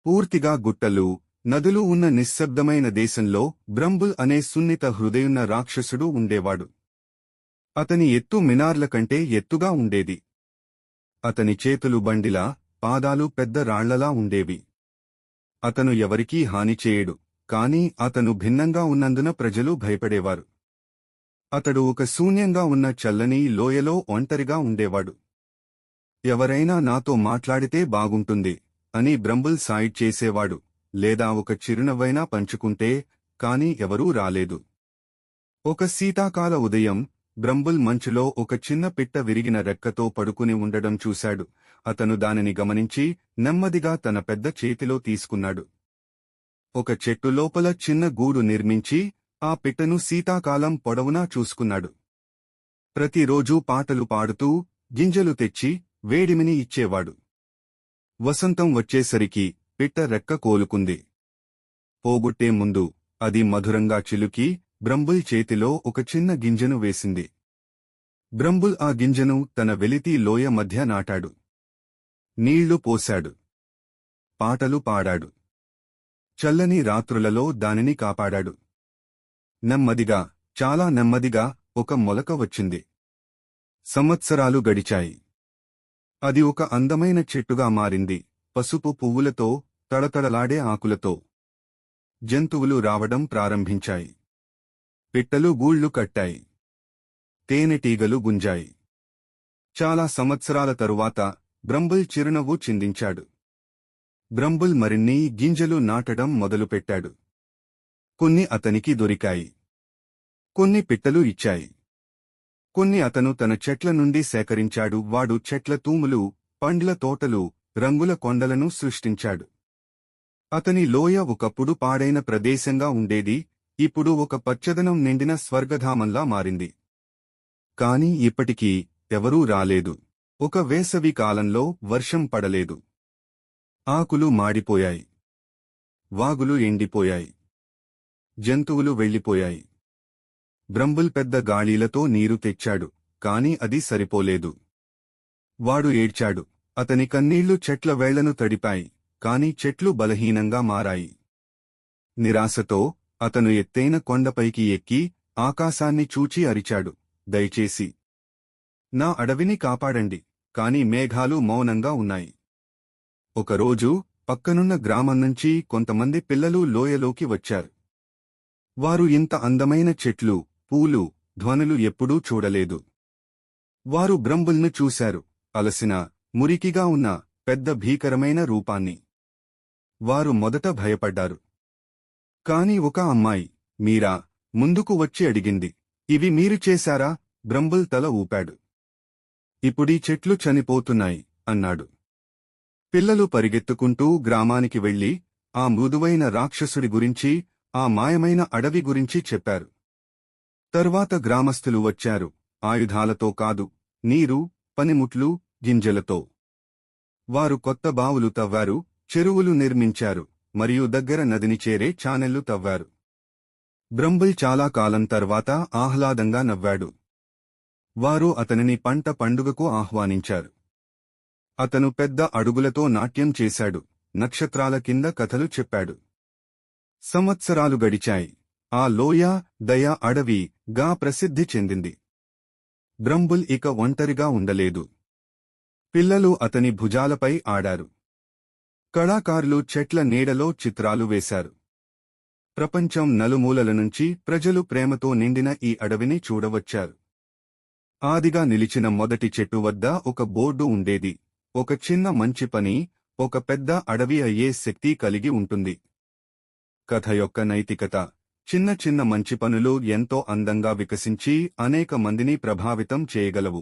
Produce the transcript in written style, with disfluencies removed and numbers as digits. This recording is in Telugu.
పూర్తిగా గుట్టలు, నదులు ఉన్న నిశ్శబ్దమైన దేశంలో బ్రంబుల్ అనే సున్నిత హృదయున్న రాక్షసుడు ఉండేవాడు. అతని ఎత్తు మినార్ల కంటే ఎత్తుగా ఉండేది. అతని చేతులు బండిలా, పాదాలు పెద్ద రాళ్లలా ఉండేవి. అతను ఎవరికీ హాని చేయడు, కాని అతను భిన్నంగా ఉన్నందున ప్రజలు భయపడేవారు. అతడు ఒక శూన్యంగా ఉన్న చల్లని లోయలో ఒంటరిగా ఉండేవాడు. ఎవరైనా నాతో మాట్లాడితే బాగుంటుంది అని బ్రంబుల్ సైడ్ చేసేవాడు, లేదా ఒక చిరునవ్వైనా పంచుకుంటే, కాని ఎవరూ రాలేదు. ఒక శీతాకాల ఉదయం బ్రంబుల్ మంచులో ఒక చిన్న పిట్ట విరిగిన రెక్కతో పడుకుని ఉండడం చూశాడు. అతను దానిని గమనించి నెమ్మదిగా తన పెద్ద చేతిలో తీసుకున్నాడు. ఒక చెట్టు లోపల చిన్న గూడు నిర్మించి ఆ పిట్టను శీతాకాలం పొడవునా చూసుకున్నాడు. ప్రతిరోజూ పాటలు పాడుతూ గింజలు తెచ్చి వేడిమిని ఇచ్చేవాడు. వసంతం వచ్చేసరికి పిట్ట రెక్క కోలుకుంది. పోగొట్టే ముందు అది మధురంగా చిలుకి బ్రంబుల్ చేతిలో ఒక చిన్న గింజను వేసింది. బ్రంబుల్ ఆ గింజను తన వెలితి లోయ మధ్య నాటాడు. నీళ్లు పోశాడు. పాటలు పాడాడు. చల్లని రాత్రులలో దానిని కాపాడాడు. నెమ్మదిగా, చాలా నెమ్మదిగా ఒక మొలక వచ్చింది. సంవత్సరాలు గడిచాయి. అది ఒక అందమైన చెట్టుగా మారింది, పసుపు పువ్వులతో, తడతడలాడే ఆకులతో. జంతువులు రావడం ప్రారంభించాయి. పిట్టలు గూళ్లు కట్టాయి. తేనెటీగలు గుంజాయి. చాలా సంవత్సరాల తరువాత బ్రంబుల్ చిరునవ్వు చిందించాడు. బ్రంబుల్ మరిన్ని గింజలు నాటడం మొదలుపెట్టాడు. కొన్ని అతనికి దొరికాయి. కొన్ని పిట్టలు ఇచ్చాయి. కొన్ని అతను తన చెట్ల నుండి సేకరించాడు. వాడు చెట్ల తూములు, పండ్ల తోటలు, రంగుల కొండలను సృష్టించాడు. అతని లోయ ఒకప్పుడు పాడైన ప్రదేశంగా ఉండేది, ఇప్పుడు ఒక పచ్చదనం నిండిన స్వర్గధామంలా మారింది. కాని ఇప్పటికీ ఎవరూ రాలేదు. ఒక వేసవి కాలంలో వర్షం పడలేదు. ఆకులు మాడిపోయాయి. వాగులు ఎండిపోయాయి. జంతువులు వెళ్ళిపోయాయి. బ్రంబుల్ పెద్ద గాళీలతో నీరు తెచ్చాడు, కాని అది సరిపోలేదు. వాడు ఏడ్చాడు. అతని కన్నీళ్లు చెట్ల వేళ్లను తడిపాయి, కాని చెట్లు బలహీనంగా మారాయి. నిరాశతో అతను ఎత్తైన కొండపైకి ఎక్కి ఆకాశాన్ని చూచి అరిచాడు, దయచేసి నా అడవిని కాపాడండి. కాని మేఘాలు మౌనంగా ఉన్నాయి. ఒకరోజు పక్కనున్న గ్రామం నుంచి కొంతమంది పిల్లలు లోయలోకి వచ్చారు. వారు ఇంత అందమైన చెట్లు, పూలు, ధ్వనులు ఎప్పుడూ చూడలేదు. వారు బ్రంబుల్ను చూశారు, అలసిన, మురికిగా ఉన్న పెద్ద భీకరమైన రూపాన్ని. వారు మొదట భయపడ్డారు. కాని ఒక అమ్మాయి, మీరా, ముందుకు వచ్చి అడిగింది, ఇవి మీరు చేశారా? బ్రంబుల్ తల ఊపాడు. ఇప్పుడీ చెట్లు చనిపోతున్నాయి అన్నాడు. పిల్లలు పరిగెత్తుకుంటూ గ్రామానికి వెళ్లి ఆ మృదువైన రాక్షసుడి గురించి, ఆ మాయమైన అడవి గురించి చెప్పారు. తరువాత గ్రామస్థులు వచ్చారు, ఆయుధాలతో కాదు, నీరు, పనిముట్లు, గింజలతో. వారు కొత్త బావులు తవ్వారు, చెరువులు నిర్మించారు, మరియు దగ్గర నదిని చేరే ఛానెళ్లు తవ్వారు. బ్రంబుల్ చాలా కాలం తర్వాత ఆహ్లాదంగా నవ్వాడు. వారు అతనిని పంట పండుగకు ఆహ్వానించారు. అతను పెద్ద అడుగులతో నాట్యం చేశాడు, నక్షత్రాల కింద కథలు చెప్పాడు. సంవత్సరాలు గడిచాయి. ఆ లోయ, దయ అడవి గా ప్రసిద్ధి చెందింది. బ్రంబుల్ ఇక ఒంటరిగా ఉండలేదు. పిల్లలు అతని భుజాలపై ఆడారు. కళాకారులు చెట్ల నీడలో చిత్రాలు వేశారు. ప్రపంచం నలుమూలల నుంచి ప్రజలు ప్రేమతో నిండిన ఈ అడవిని చూడవచ్చారు. ఆదిగా నిలిచిన మొదటి చెట్టు వద్ద ఒక బోర్డు ఉండేది, ఒక చిన్న మంచి పని ఒక పెద్ద అడవి అయ్యే శక్తి కలిగి ఉంటుంది. కథ యొక్క నైతికత: చిన్న చిన్న మంచి పనులు ఎంతో అందంగా వికసించి అనేక మందిని ప్రభావితం చేయగలవు.